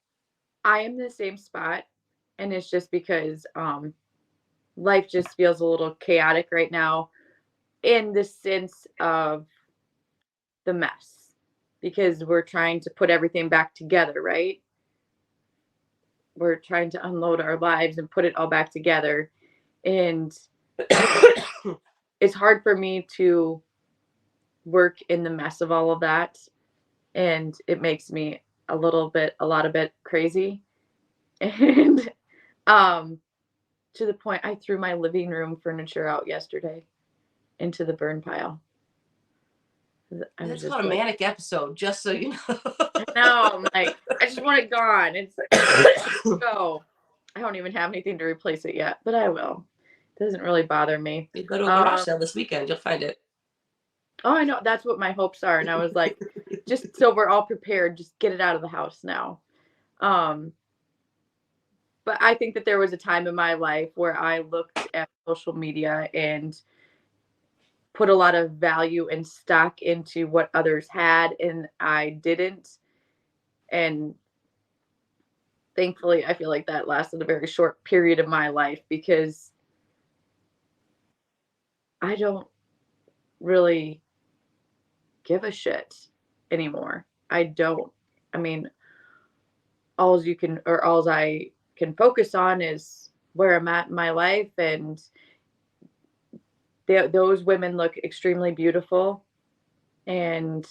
I am the same spot, and it's just because life just feels a little chaotic right now, in the sense of the mess, because we're trying to put everything back together, right? We're trying to unload our lives and put it all back together. And it's hard for me to work in the mess of all of that. And it makes me a lot of bit crazy. And to the point I threw my living room furniture out yesterday into the burn pile. I was That's just called a like, manic episode, just so you know. no, I'm like, I just want it gone. It's go. I don't even have anything to replace it yet, but I will. It doesn't really bother me. You go to a garage Um, sale this weekend, you'll find it. oh, I know that's what my hopes are, and I was like, just so we're all prepared, just get it out of the house now. Um, but I think that there was a time in my life where I looked at social media and put a lot of value and stock into what others had, and I didn't. And thankfully, I feel like that lasted a very short period of my life because I don't really give a shit anymore. I don't. I mean, alls I can focus on is where I'm at in my life, and those women look extremely beautiful, and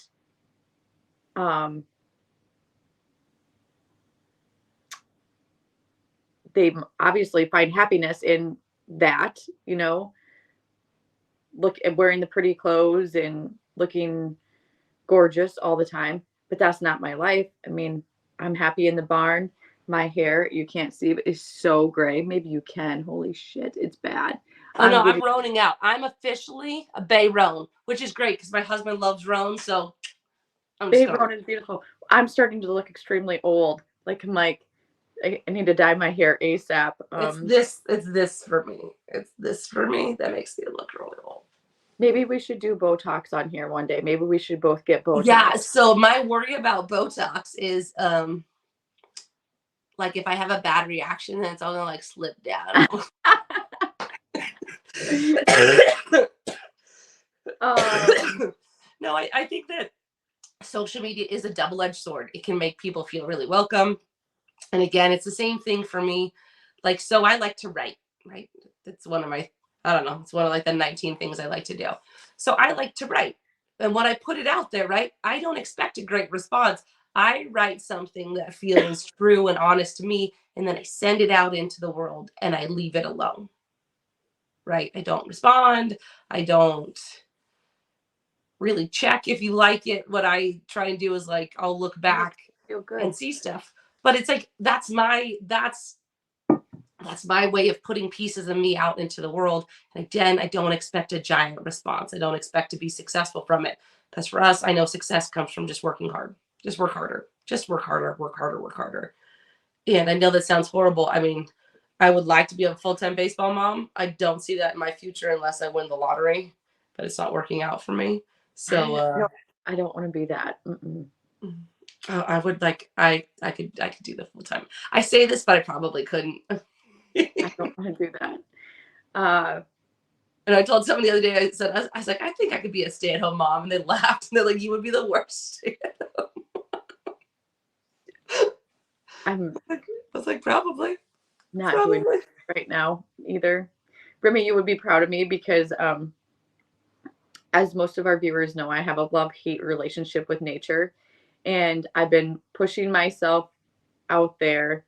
um, they obviously find happiness in that. You know, look at wearing the pretty clothes and looking gorgeous all the time, but that's not my life. I mean, I'm happy in the barn. My hair, you can't see, but is so gray. Maybe you can. Holy shit, it's bad. Oh no, I'm I'm getting roaning out. I'm officially a Bay Roan, which is great because my husband loves Roan, so I'm just Babe gonna. Roan is beautiful. I'm starting to look extremely old. Like I'm like, I need to dye my hair ASAP. It's this for me. It's this for me that makes me look really old. Maybe we should do Botox on here one day. Maybe we should both get Yeah, Botox. so my worry about Botox is like if I have a bad reaction, then it's all gonna like slip down. um, No, I think that social media is a double-edged sword. It can make people feel really welcome. And again, it's the same thing for me. Like, so I like to write, right? That's one of my, I don't know, it's one of like the 19 things I like to do. So I like to write. And when I put it out there, right, I don't expect a great response. I write something that feels true and honest to me, and then I send it out into the world and I leave it alone, right? I don't respond. I don't really check if you like it. What I try and do is like, I'll look back feel and good. see stuff. But it's like, that's my way of putting pieces of me out into the world. And again, I don't expect a giant response. I don't expect to be successful from it. Because for us, I know success comes from just working hard. Just work harder. Just work harder, work harder, work harder. And I know that sounds horrible. I mean, I would like to be a full-time baseball mom. I don't see that in my future unless I win the lottery, but it's not working out for me. So No, I don't want to be that. Mm-mm. I would like I could do the full time. I say this, but I probably couldn't. I don't want to do that. Uh, And I told someone the other day, I was like, I think I could be a stay-at-home mom. And they laughed. And they're like, you would be the worst. I'm I was like, probably. not doing Probably. right now either. Remy, you would be proud of me because, as most of our viewers know, I have a love-hate relationship with nature, and I've been pushing myself out there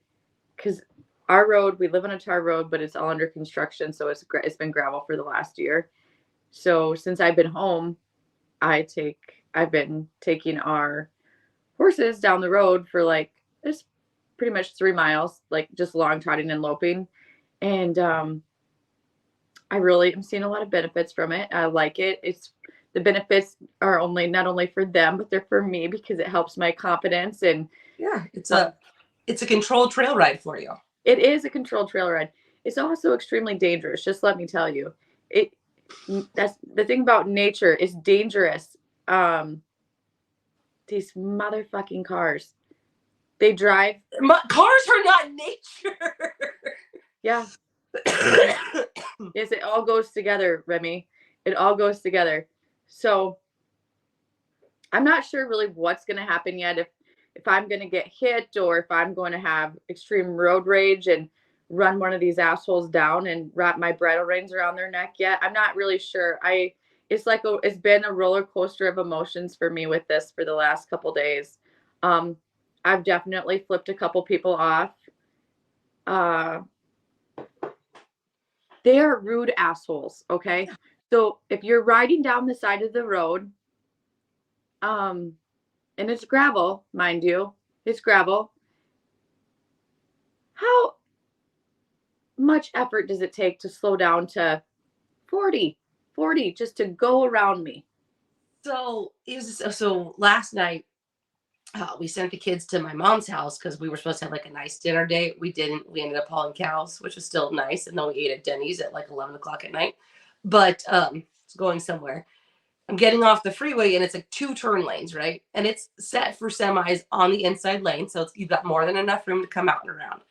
because our road, we live on a tar road, but it's all under construction, so it's been gravel for the last year. So since I've been home, I've been taking our horses down the road for like it's pretty much 3 miles, like just long trotting and loping. And I really am seeing a lot of benefits from it. I like it. It's the benefits are only not only for them, but they're for me because it helps my confidence. And Yeah, uh, it's a controlled trail ride for you. it is a controlled trail ride. It's also extremely dangerous. Just let me tell you, it that's the thing about nature. It's dangerous. Um, these motherfucking cars. They drive. Cars are not nature. Yeah. Yes, it all goes together, Remy. It all goes together. So I'm not sure really what's going to happen yet. If I'm going to get hit or if I'm going to have extreme road rage and run one of these assholes down and wrap my bridle reins around their neck yet. I'm not really sure. It's been a roller coaster of emotions for me with this for the last couple days. Um, I've definitely flipped a couple people off. Uh, they are rude assholes. Okay. So if you're riding down the side of the road And it's gravel, mind you. It's gravel. How much effort does it take to slow down to 40, 40 just to go around me? So last night we sent the kids to my mom's house because we were supposed to have like a nice dinner date. We didn't. We ended up hauling cows, which was still nice, and then we ate at Denny's at like 11 o'clock at night. But it's going somewhere. I'm getting off the freeway and it's like 2 turn lanes, right? And it's set for semis on the inside lane, so you've got more than enough room to come out and around.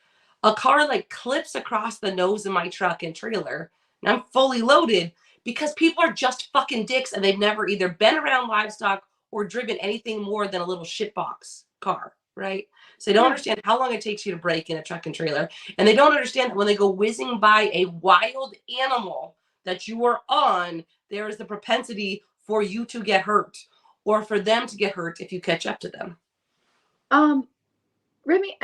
A car like clips across the nose of my truck and trailer, and I'm fully loaded because people are just fucking dicks and they've never either been around livestock or driven anything more than a little shitbox car, right? So they don't understand how long it takes you to brake in a truck and trailer, and they don't understand that when they go whizzing by a wild animal that you are on, there is the propensity for you to get hurt or for them to get hurt if you catch up to them. Remy,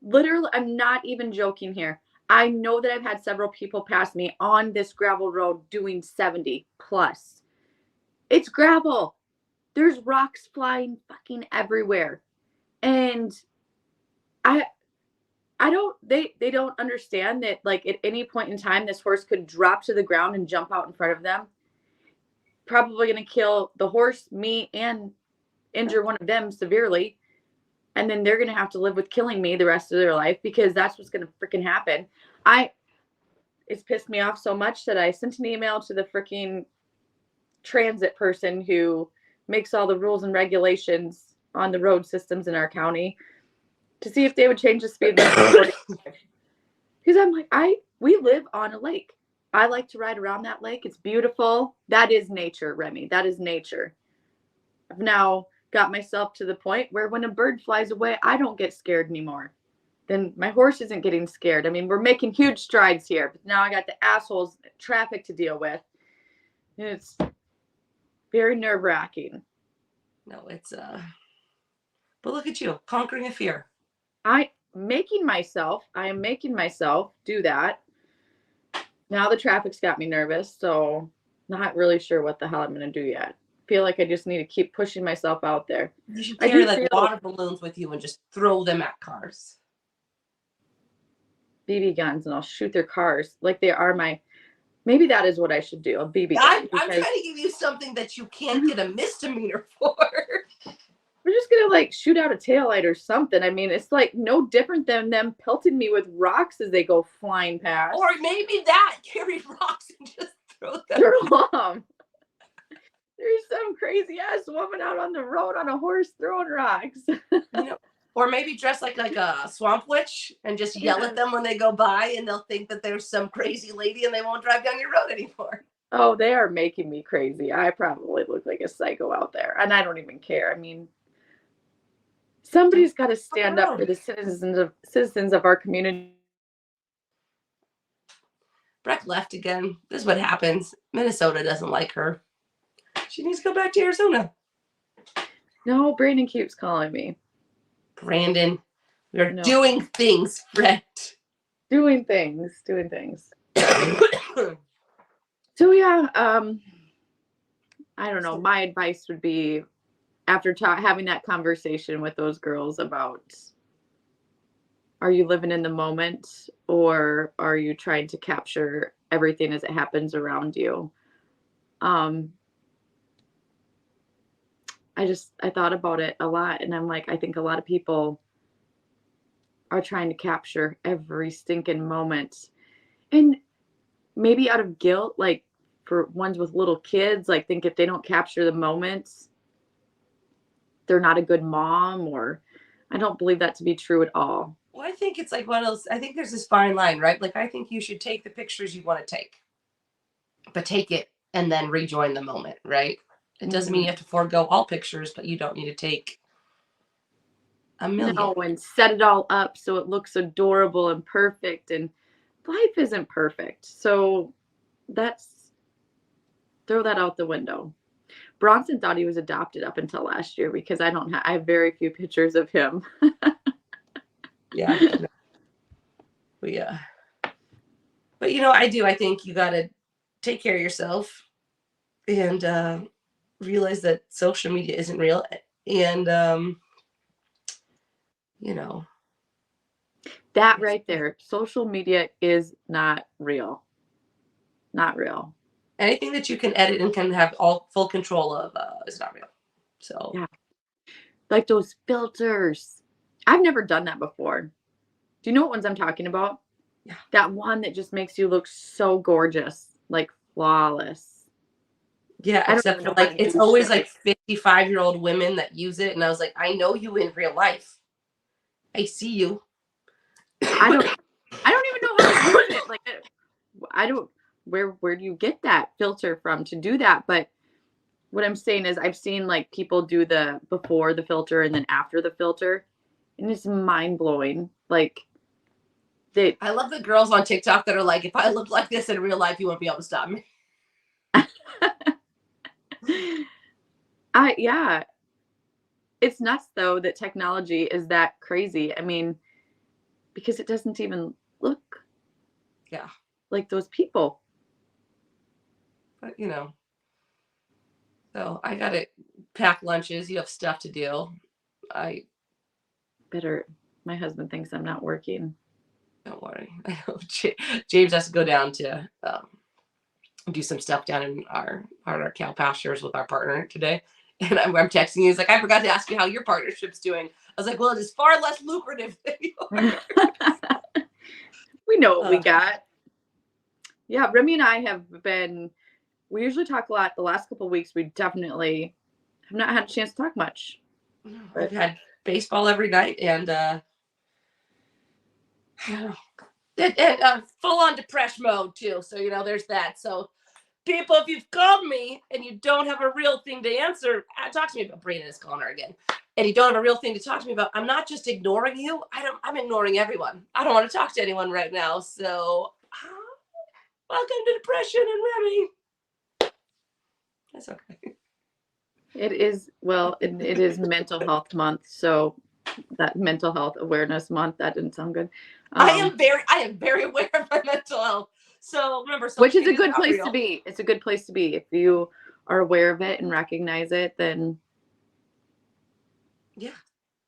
literally, I'm not even joking here. I know that I've had several people pass me on this gravel road doing 70 plus. It's gravel. There's rocks flying fucking everywhere. And I don't they don't understand that like at any point in time this horse could drop to the ground and jump out in front of them. Probably going to kill the horse, me, and injure one of them severely. And then they're going to have to live with killing me the rest of their life because that's what's going to freaking happen. It's pissed me off so much that I sent an email to the freaking transit person who makes all the rules and regulations on the road systems in our county to see if they would change the speed limit. Because I'm like, we live on a lake. I like to ride around that lake. It's beautiful. That is nature, Remy. That is nature. I've now got myself to the point where when a bird flies away, I don't get scared anymore. Then my horse isn't getting scared. I mean, we're making huge strides here, but now I got the assholes traffic to deal with. And it's very nerve-wracking. No, it's but look at you conquering a fear. I am making myself do that. Now the traffic's got me nervous, so not really sure what the hell I'm going to do yet. Feel like I just need to keep pushing myself out there. You should carry like water balloons with you and just throw them at cars. BB guns, and I'll shoot their cars like they are maybe that is what I should do, a BB gun. I'm trying to give you something that you can't get a misdemeanor for. We're just going to like shoot out a taillight or something. I mean, it's like no different than them pelting me with rocks as they go flying past. Or maybe that, carry rocks and just throw them. There's some crazy ass woman out on the road on a horse throwing rocks. Or maybe dress like a swamp witch and just yell at them when they go by, and they'll think that there's some crazy lady and they won't drive down your road anymore. Oh, they are making me crazy. I probably look like a psycho out there, and I don't even care. I mean, somebody's got to stand up for the citizens of our community. Breck left again. This is what happens. Minnesota doesn't like her. She needs to go back to Arizona. No, Brandon keeps calling me. Brandon, we're doing things, Brett. Doing things. So yeah, I don't know. My advice would be, after having that conversation with those girls about, are you living in the moment or are you trying to capture everything as it happens around you? I thought about it a lot, and I'm like, I think a lot of people are trying to capture every stinking moment, and maybe out of guilt, like for ones with little kids, like think if they don't capture the moments, they're not a good mom, or I don't believe that to be true at all. Well, I think it's like one of those, I think there's this fine line, right? Like, I think you should take the pictures you want to take, but take it and then rejoin the moment, right? It doesn't mean you have to forego all pictures, but you don't need to take a million. No, and set it all up so it looks adorable and perfect, and life isn't perfect. So throw that out the window. Bronson thought he was adopted up until last year because I have very few pictures of him. Yeah. But I think you got to take care of yourself and realize that social media isn't real. And, you know, That right there, social media is not real. Not real. anything that you can edit and can have all full control of is not real. So, Yeah. Like those filters. I've never done that before. Do you know what ones I'm talking about? yeah. That one that just makes you look so gorgeous, like flawless. Yeah, I don't except even for know how like, to it's do always shit. like 55-year-old women that use it. And I was like, I know you in real life. I see you. I don't even know how to use it. Like I don't where do you get that filter from to do that? But what I'm saying is I've seen like people do the before the filter and then after the filter, and it's mind blowing. Like they I love the girls on TikTok that are like, if I look like this in real life, you won't be able to stop me. yeah. It's nuts though that technology is that crazy. I mean, because it doesn't even look Yeah. like those people. But, so I got to pack lunches. You have stuff to do. I Better my husband thinks I'm not working. Don't worry. I know James has to go down to do some stuff down in our cow pastures with our partner today. And I'm texting you. He's like, I forgot to ask you how your partnership's doing. I was like, well, it is far less lucrative than yours. We know what we got. Yeah, Remy and I have been, we usually talk a lot. The last couple of weeks, we definitely have not had a chance to talk much. I've had baseball every night and I don't know. And full on depression mode too. So, there's that. So, people, if you've called me and you don't have a real thing to answer, talk to me about Brandon is calling her again. And you don't have a real thing to talk to me about, I'm not just ignoring you. I'm ignoring everyone. I don't want to talk to anyone right now. So, welcome to depression and Remy. That's okay. It is, well, it is mental health month. So that mental health awareness month, that didn't sound good. I am very aware of my mental health. So remember, which is a media good place real. to be. It's a good place to be. If you are aware of it and recognize it, then yeah,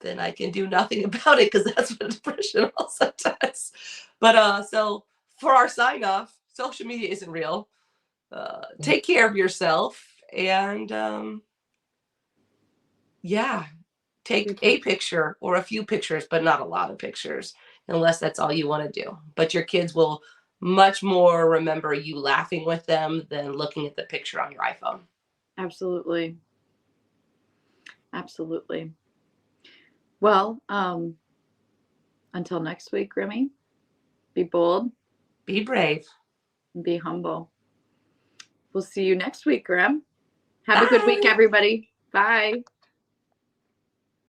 then I can do nothing about it because that's what depression also does. But so for our sign off, social media isn't real. Take care of yourself and yeah, take a picture or a few pictures, but not a lot of pictures, unless that's all you want to do. But your kids will much more remember you laughing with them than looking at the picture on your iPhone. Absolutely. Absolutely. Well, until next week, Remy, be bold, Be brave. and be humble. We'll see you next week, Grim. Have a good week, Bye. everybody. Bye.